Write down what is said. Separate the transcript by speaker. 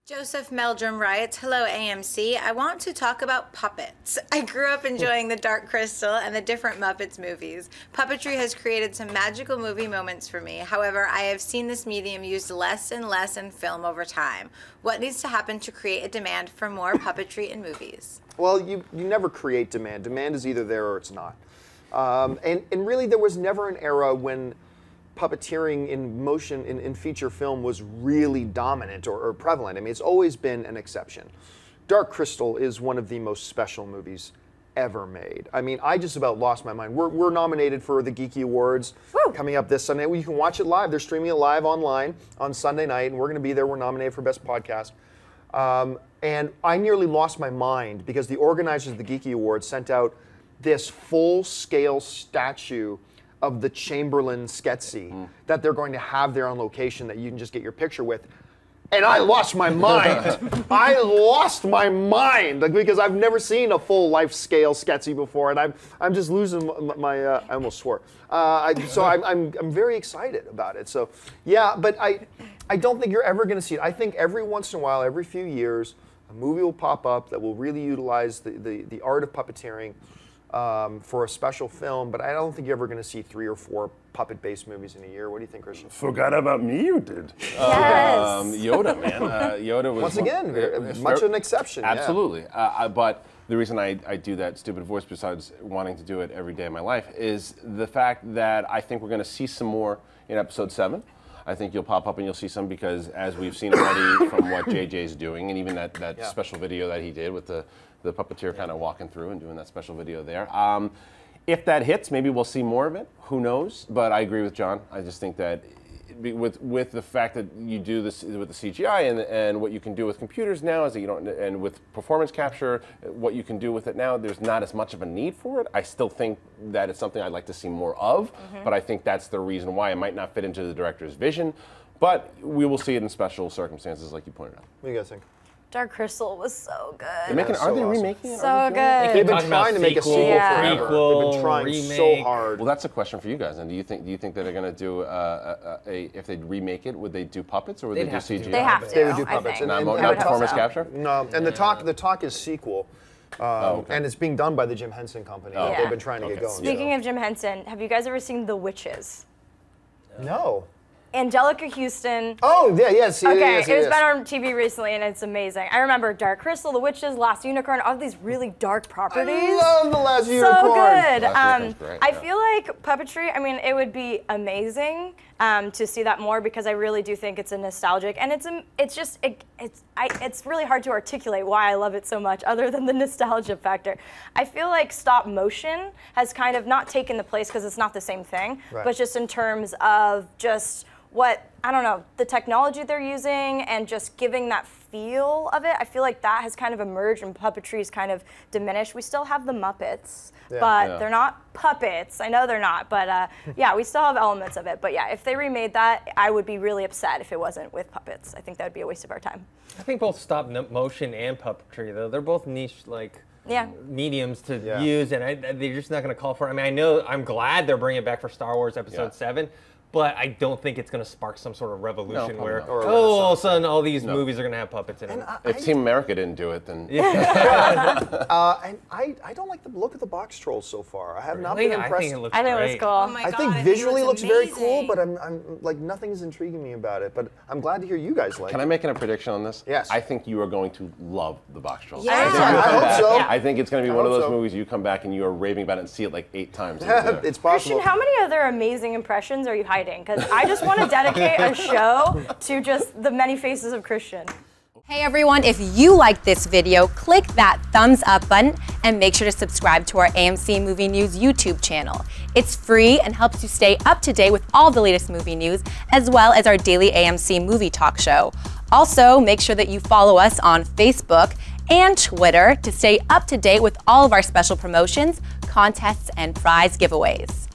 Speaker 1: Joseph Meldrum writes, "Hello AMC, I want to talk about puppets. I grew up enjoying The Dark Crystal and the different Muppets movies. Puppetry has created some magical movie moments for me. However, I have seen this medium used less and less in film over time. What needs to happen to create a demand for more puppetry in movies?"
Speaker 2: Well, you never create demand. Demand is either there or it's not. And really there was never an era when puppeteering in motion, in feature film, was really dominant or prevalent. I mean, it's always been an exception. Dark Crystal is one of the most special movies ever made. I mean, I just about lost my mind. We're nominated for the Geeky Awards coming up this Sunday. Well, you can watch it live. They're streaming it live online on Sunday night, and we're going to be there. We're nominated for Best Podcast. And I nearly lost my mind because the organizers of the Geeky Awards sent out this full-scale statue of the Chamberlain Sketsy that they're going to have there on location that you can just get your picture with. And I lost my mind. I lost my mind because I've never seen a full life-scale Sketsy before, and I'm just losing my. I almost swore. So I'm very excited about it. So yeah, but I don't think you're ever going to see it. I think every once in a while, every few years, a movie will pop up that will really utilize the art of puppeteering for a special film, but I don't think you're ever going to see 3 or 4 puppet-based movies in a year. What do you think, Christian?
Speaker 3: Forgot about me, you did.
Speaker 4: Yes.
Speaker 3: Yoda, man. Yoda was...
Speaker 2: Once again, much an exception.
Speaker 3: Absolutely. Yeah. But the reason I do that stupid voice, besides wanting to do it every day of my life, is the fact that I think we're going to see some more in episode 7. I think you'll pop up and you'll see some because, as we've seen already from what JJ's doing, and even that special video that he did with the puppeteer kind of walking through and doing that special video there. If that hits, maybe we'll see more of it. Who knows? But I agree with John. I just think that with the fact that you do this with the CGI and what you can do with computers now is that you don't, and with performance capture, what you can do with it now, there's not as much of a need for it. I still think that it's something I'd like to see more of, but I think that's the reason why it might not fit into the director's vision. But we will see it in special circumstances, like you pointed out.
Speaker 2: What do you guys think?
Speaker 4: Dark Crystal was so good.
Speaker 3: Are they remaking it?
Speaker 4: So good.
Speaker 2: They've been trying to make a sequel forever. They've been trying so hard.
Speaker 3: Well, that's a question for you guys. And do you think that they're going to do if they remake it, would they do puppets or would they do CGI?
Speaker 4: They have to.
Speaker 2: They would do puppets.
Speaker 3: No performance capture?
Speaker 2: No. And the talk is sequel. And it's being done by the Jim Henson Company. They've been trying to get going.
Speaker 4: Speaking of Jim Henson, have you guys ever seen The Witches?
Speaker 2: No.
Speaker 4: Angelica Houston.
Speaker 2: Oh, yeah, yes.
Speaker 4: Okay, it's been on TV recently and it's amazing. I remember Dark Crystal, The Witches, Last Unicorn, all these really dark properties.
Speaker 2: I love The Last Unicorn.
Speaker 4: So good.
Speaker 3: I
Speaker 4: feel like puppetry, I mean, it would be amazing to see that more because I really do think it's a nostalgic and it's really hard to articulate why I love it so much other than the nostalgia factor. I feel like stop motion has kind of not taken the place because it's not the same thing, but just in terms of just what, I don't know, the technology they're using and just giving that feel of it. I feel like that has kind of emerged and puppetry's kind of diminished. We still have the Muppets, but they're not puppets. I know they're not, but yeah, we still have elements of it. But yeah, if they remade that, I would be really upset if it wasn't with puppets. I think that would be a waste of our time.
Speaker 5: I think both stop motion and puppetry, though, they're both niche, like, mediums to use, and they're just not going to call for it. I mean, I'm glad they're bringing it back for Star Wars Episode 7, but I don't think it's going to spark some sort of revolution where, all of a sudden, all these movies are going to have puppets in them.
Speaker 3: If Team America didn't do it, then...
Speaker 2: And I don't like the look of the box trolls so far. I have not been impressed.
Speaker 5: I think it looks
Speaker 4: great. I think it was cool.
Speaker 1: Oh my God,
Speaker 2: I think visually it looks very cool, but I'm like, nothing's intriguing me about it. But I'm glad to hear you guys like it.
Speaker 3: Can I make a prediction on this?
Speaker 2: Yes.
Speaker 3: I think you are going to love the box trolls.
Speaker 2: I hope so.
Speaker 3: I think it's going to be one of those movies you come back and you are raving about it and see it like 8 times.
Speaker 2: It's possible.
Speaker 4: Christian, how many other amazing impressions are you hiding? Because I just want to dedicate a show to just the many faces of Christian.
Speaker 6: Hey everyone, if you liked this video, click that thumbs up button and make sure to subscribe to our AMC Movie News YouTube channel. It's free and helps you stay up to date with all the latest movie news, as well as our daily AMC movie talk show. Also, make sure that you follow us on Facebook and Twitter to stay up to date with all of our special promotions, contests, and prize giveaways.